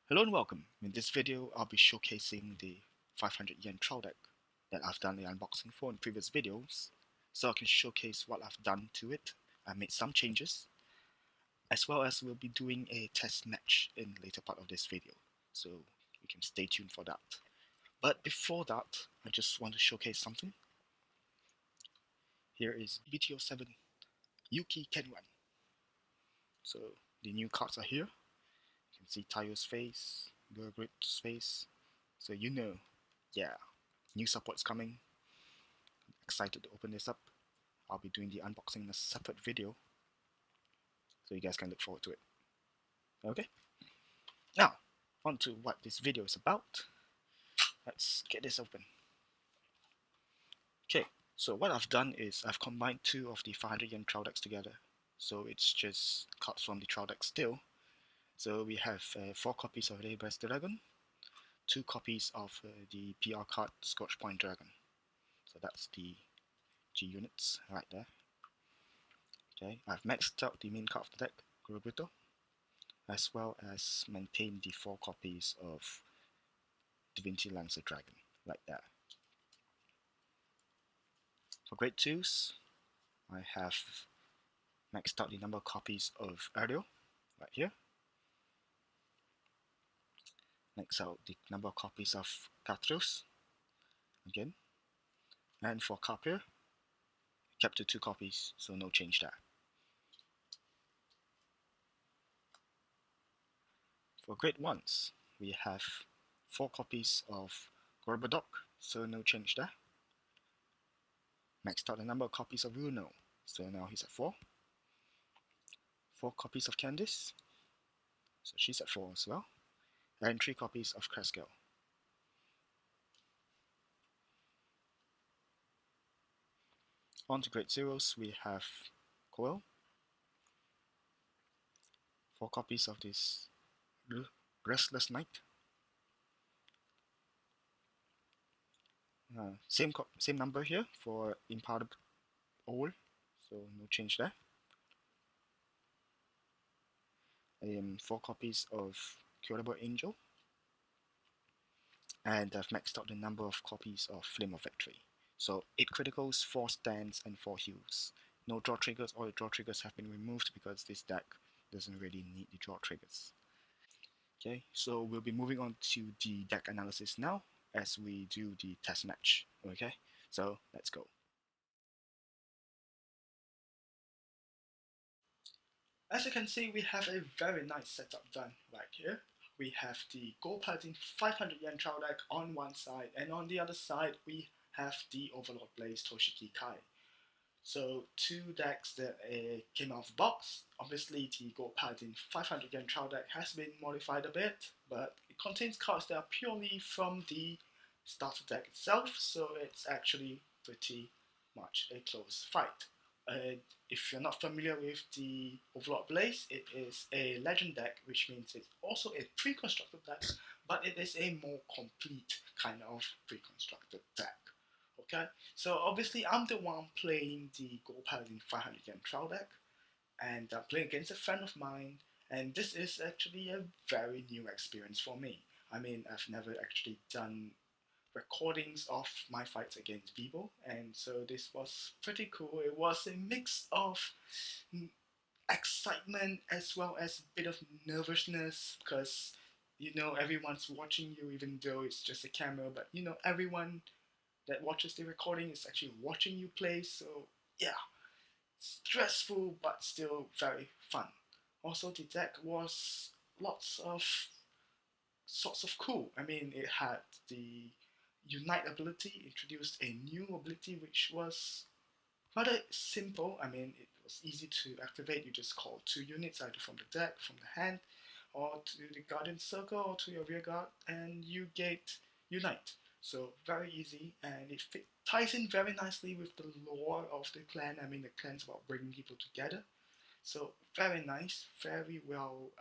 Hello and welcome. In this video, I'll be showcasing the 500 yen trial deck that I've done the unboxing for in previous videos, so I can showcase what I've done to it. I made some changes, as well as we'll be doing a test match in the later part of this video, so you can stay tuned for that. But before that, I just want to showcase something. Here is BTO7 Yuki Kenwan. So the new cards are here. You can see Tayo's face, Gurgrit's face, so you know, yeah, new support's coming. Excited to open this up. I'll be doing the unboxing in a separate video, so you guys can look forward to it. Okay? Now, on to what this video is about. Let's get this open. Okay, so what I've done is I've combined two of the 500 yen trial decks together. So it's just cards from the trial deck still. So we have 4 copies of Rebel's Dragon, 2 copies of the PR card Scorch Point Dragon. So that's the G units right there. Okay, I've maxed out the main card of the deck, Gurubuto, as well as maintained the 4 copies of Divinity Lancer Dragon, like that. For grade 2s, I have maxed out the number of copies of Ariel, right here. Max out the number of copies of Catros, again. And for Carpier, kept to 2 copies, so no change there. For grade 1s, we have 4 copies of Gorbadoc, so no change there. Maxed out the number of copies of Runo, so now he's at 4. 4 copies of Candice, so she's at 4 as well. And 3 copies of Kreskel. On to grade 0s, we have Coil, 4 copies of this Restless Knight. Same number here for Imparted Owl, so no change there. 4 copies of Curable Angel, and I've maxed out the number of copies of Flame of Victory. So 8 criticals, 4 stands, and 4 heals. No draw triggers. All the draw triggers have been removed because this deck doesn't really need the draw triggers. Okay, so we'll be moving on to the deck analysis now as we do the test match. Okay, so let's go. As you can see, we have a very nice setup done right here. We have the Gold Paladin 500 yen trial deck on one side, and on the other side we have the Overlord Blaze Toshiki Kai. So 2 decks that came out of the box. Obviously the Gold Paladin 500 yen trial deck has been modified a bit, but it contains cards that are purely from the starter deck itself, so it's actually pretty much a close fight. If you're not familiar with the Overlord Blaze, it is a legend deck, which means it's also a pre-constructed deck, but it is a more complete kind of pre-constructed deck. Okay, so obviously I'm the one playing the Gold Paladin 500 yen trial deck, and I'm playing against a friend of mine, and this is actually a very new experience for me. I mean, I've never actually done recordings of my fights against Vivo, and so this was pretty cool. It was a mix of excitement as well as a bit of nervousness, because you know everyone's watching you, even though it's just a camera, but you know everyone that watches the recording is actually watching you play, so yeah, stressful but still very fun. Also, the deck was lots of sorts of cool. I mean, it had the Unite ability, introduced a new ability which was rather simple. I mean, it was easy to activate. You just call 2 units either from the deck, from the hand, or to the Guardian Circle, or to your rear guard, and you get Unite. So very easy, and it ties in very nicely with the lore of the clan. I mean, the clan's about bringing people together. So very nice, very well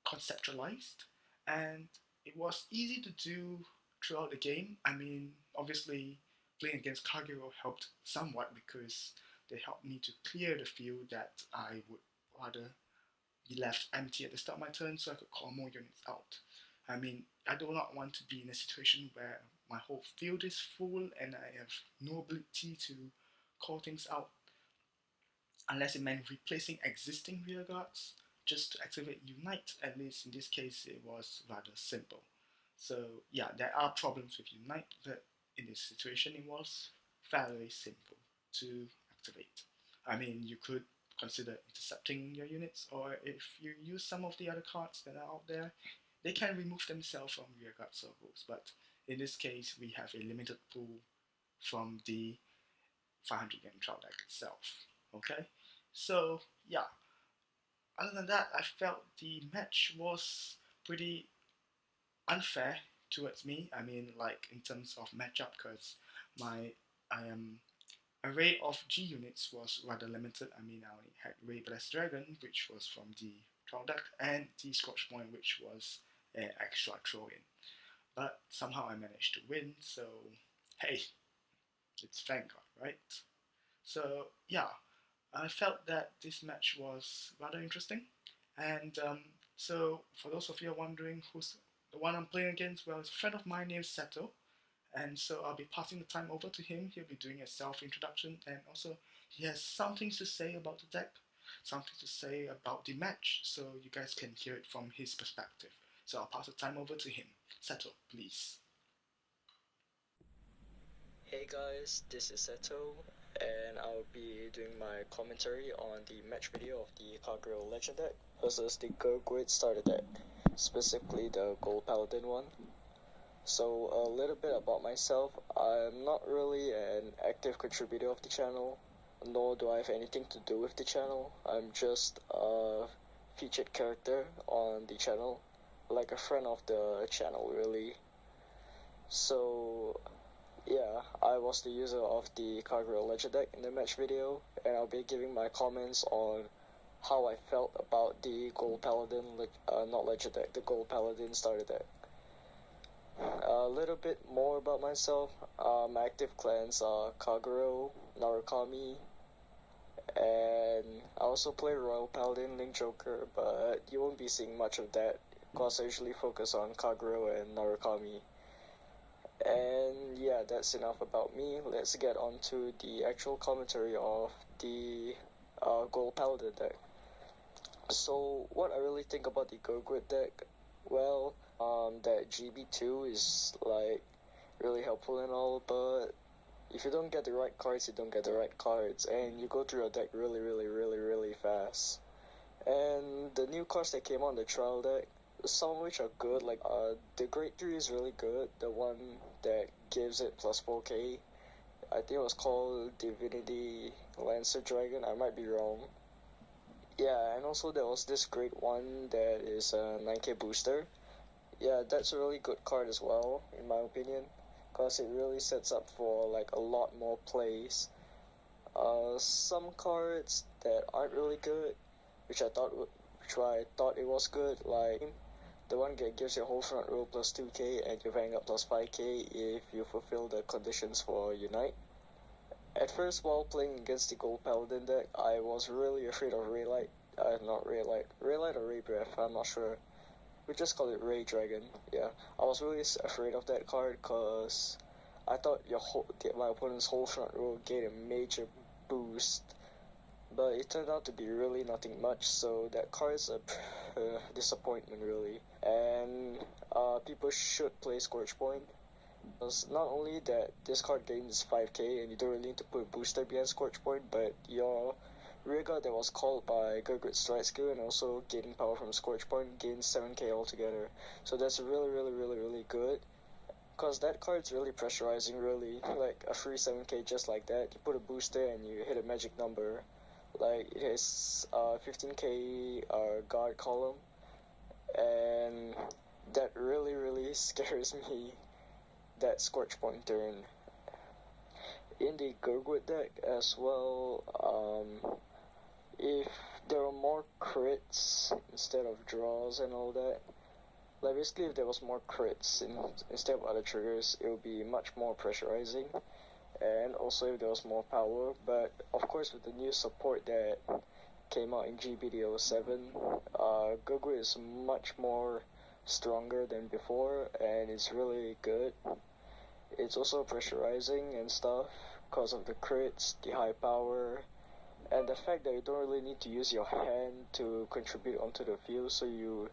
conceptualized, and it was easy to do throughout the game. I mean, obviously, playing against Kagero helped somewhat because they helped me to clear the field that I would rather be left empty at the start of my turn so I could call more units out. I mean, I do not want to be in a situation where my whole field is full and I have no ability to call things out unless it meant replacing existing rear guards just to activate Unite. At least in this case, it was rather simple. So yeah, there are problems with Unite, but in this situation, it was fairly simple to activate. I mean, you could consider intercepting your units, or if you use some of the other cards that are out there, they can remove themselves from rear guard circles. But in this case, we have a limited pool from the 500 yen trial deck itself. Okay, so yeah. Other than that, I felt the match was pretty unfair towards me. I mean, like in terms of matchup, because my array of G units was rather limited. I mean, I only had Ray Blessed Dragon, which was from the trial deck, and the Scorch Point, which was an extra throw-in. But somehow I managed to win. So hey, it's Vanguard, right? So yeah, I felt that this match was rather interesting. And so, for those of you wondering who's the one I'm playing against, well, it's a friend of mine named Seto. And so I'll be passing the time over to him. He'll be doing a self-introduction, and also he has something to say about the deck, something to say about the match, so you guys can hear it from his perspective. So I'll pass the time over to him. Seto, please. Hey guys, this is Seto, and I'll be doing my commentary on the match video of the Kagero Legend deck versus the Gurgwit starter deck, specifically the Gold Paladin one. So a little bit about myself, I'm not really an active contributor of the channel, nor do I have anything to do with the channel. I'm just a featured character on the channel, like a friend of the channel really. So yeah, I was the user of the Kagero Legend deck in the match video, and I'll be giving my comments on how I felt about the Gold Paladin, not Legend deck, the Gold Paladin starter deck. A little bit more about myself. My active clans are Kagero, Narukami, and I also play Royal Paladin, Link Joker, but you won't be seeing much of that because I usually focus on Kagero and Narukami. And yeah, that's enough about me. Let's get on to the actual commentary of the Gold Paladin deck. So, what I really think about the Gurgwit deck, well, that GB2 is like really helpful and all, but if you don't get the right cards, you don't get the right cards, and you go through your deck really fast. And the new cards that came on the trial deck, some of which are good, like the Grade 3 is really good, the one that gives it plus 4k. I think it was called Divinity Lancer Dragon, I might be wrong. Yeah, and also there was this Grade 1 that is a 9k booster. Yeah, that's a really good card as well, in my opinion, because it really sets up for like a lot more plays. Some cards that aren't really good, which I thought it was good, like the one that gives your whole front row plus 2k and your Vanguard plus 5k if you fulfill the conditions for Unite. At first, while playing against the Gold Paladin deck, I was really afraid of Raylight. Not Raylight. Raylight or Ray Breath, I'm not sure. We just call it Ray Dragon. Yeah, I was really afraid of that card because I thought my opponent's whole front row gained a major boost, but it turned out to be really nothing much, so that card is a disappointment really. And people should play Scorch Point. Because not only that this card gains 5k and you don't really need to put a booster behind Scorch Point, but your rearguard that was called by Gurgrit's Strike skill and also gaining power from Scorch Point gains 7k altogether. So that's really good. Because that card's really pressurizing, really. Like a free 7k just like that. You put a booster and you hit a magic number. Like it has 15k guard column. And that really scares me, that Scorch Point turn. In the Gurgwit deck as well, if there were more crits instead of draws and all that, like basically if there was more crits instead of other triggers, it would be much more pressurizing, and also if there was more power. But of course with the new support that came out in GBD07, Gogu is much more stronger than before, and it's really good. It's also pressurizing and stuff because of the crits, the high power, and the fact that you don't really need to use your hand to contribute onto the field, so you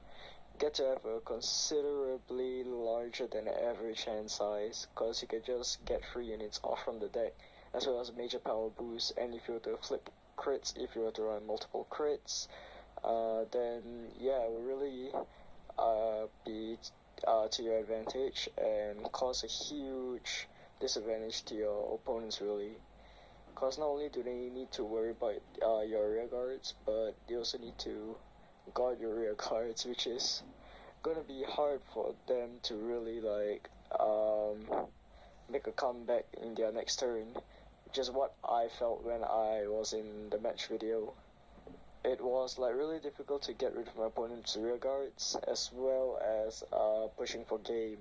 get to have a considerably larger than average hand size, because you can just get 3 units off from the deck, as well as major power boost. And if you were to flip crits, if you were to run multiple crits, then yeah, it will really be to your advantage and cause a huge disadvantage to your opponents, really. Because not only do they need to worry about your rear guards, but they also need to guard your rear guards, which is gonna be hard for them to really make a comeback in their next turn, which is what I felt when I was in the match video. It was really difficult to get rid of my opponent's rear guards, as well as pushing for game.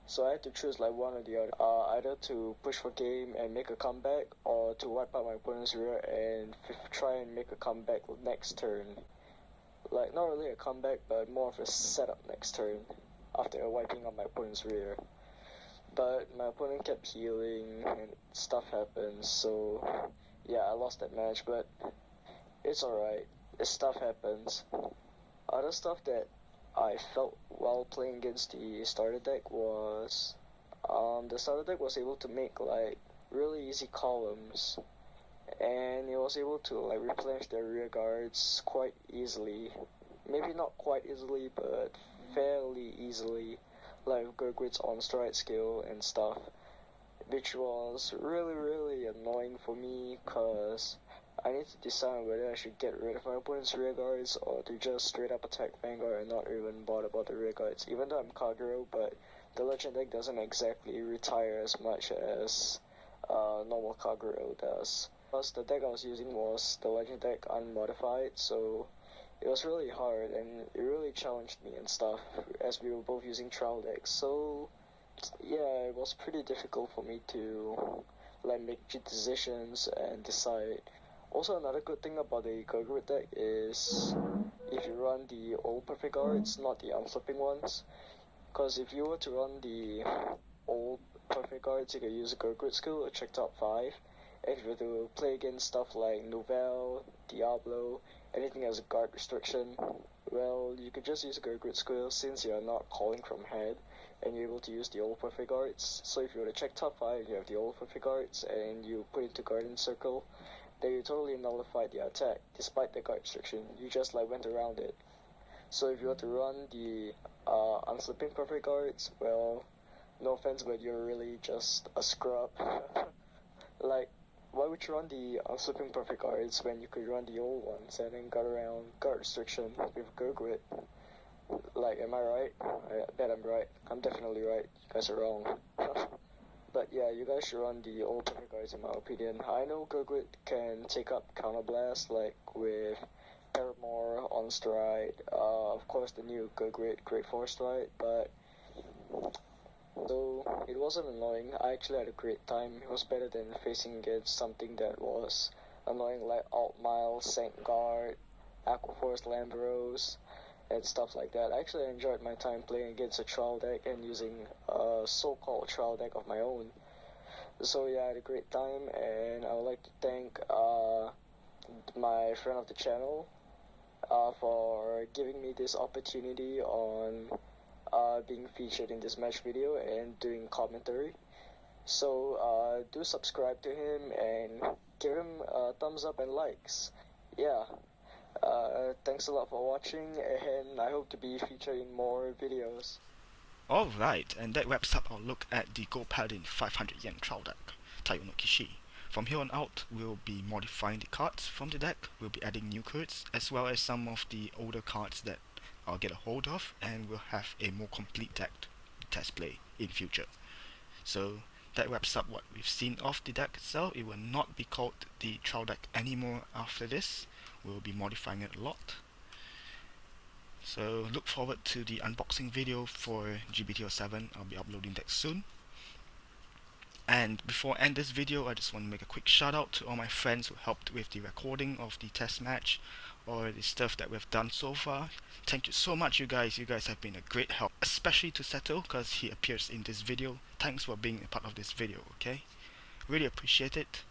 So I had to choose one or the other, either to push for game and make a comeback, or to wipe out my opponent's rear and try and make a comeback next turn. Not really a comeback, but more of a setup next turn, after wiping out my opponent's rear. But my opponent kept healing and stuff happened, so yeah, I lost that match, but it's alright. This stuff happens. Other stuff that I felt while playing against the starter deck was the starter deck was able to make really easy columns, and it was able to replenish their rear guards quite easily. Maybe not quite easily, but fairly easily, like Gurgrit's on stride skill and stuff, which was really, really annoying for me, because I need to decide whether I should get rid of my opponent's rear guards or to just straight up attack Vanguard and not even bother about the rear guards. Even though I'm Kagero, but the legend deck doesn't exactly retire as much as normal Kagero does. Plus, the deck I was using was the legend deck unmodified, so it was really hard and it really challenged me and stuff, as we were both using trial decks. So yeah, it was pretty difficult for me to make decisions and decide. Also, another good thing about the Gurgrit deck is if you run the old perfect guards, not the unflipping ones. Because if you were to run the old perfect guards, you could use a Gurgrit skill or check top 5. And if you were to play against stuff like Nouvelle, Diablo, anything as a guard restriction, well, you could just use a Gurgrit skill since you're not calling from head, and you're able to use the old perfect guards. So if you were to check top 5, you have the old perfect guards, and you put it into Guardian Circle, then you totally nullified the attack, despite the guard restriction. You just went around it. So if you were to run the unslipping perfect guards, well, no offense, but you're really just a scrub. Why would you run the unslipping perfect guards when you could run the old ones and then got around guard restriction with Gurgrit? Am I right? I bet I'm right. I'm definitely right. You guys are wrong. But yeah, you guys should run the old perfect guards in my opinion. I know Gurgrit can take up Counterblast, with Paramore on stride, of course the new Gurgrit Great Force stride, but though it wasn't annoying, I actually had a great time. It was better than facing against something that was annoying like Alt Miles, Saint Guard, Aquaforce Lambros, and stuff like that. I actually enjoyed my time playing against a trial deck and using a so-called trial deck of my own. So yeah, I had a great time, and I would like to thank my friend of the channel for giving me this opportunity on being featured in this match video and doing commentary. So do subscribe to him and give him a thumbs up and likes. Yeah. Thanks a lot for watching, and I hope to be featured in more videos. Alright, and that wraps up our look at the Gold Paladin 500 yen trial deck, Taiyo no Kishi. From here on out, we'll be modifying the cards from the deck, we'll be adding new cards, as well as some of the older cards that I'll get a hold of, and we'll have a more complete deck to test play in future. So that wraps up what we've seen of the deck itself. It will not be called the trial deck anymore after this. We'll be modifying it a lot. So look forward to the unboxing video for GBTO7. I'll be uploading that soon. And before I end this video, I just want to make a quick shout out to all my friends who helped with the recording of the test match or the stuff that we've done so far. Thank you so much, you guys. You guys have been a great help, especially to Seto because he appears in this video. Thanks for being a part of this video, okay? Really appreciate it.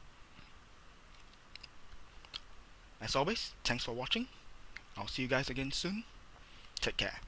As always, thanks for watching. I'll see you guys again soon. Take care.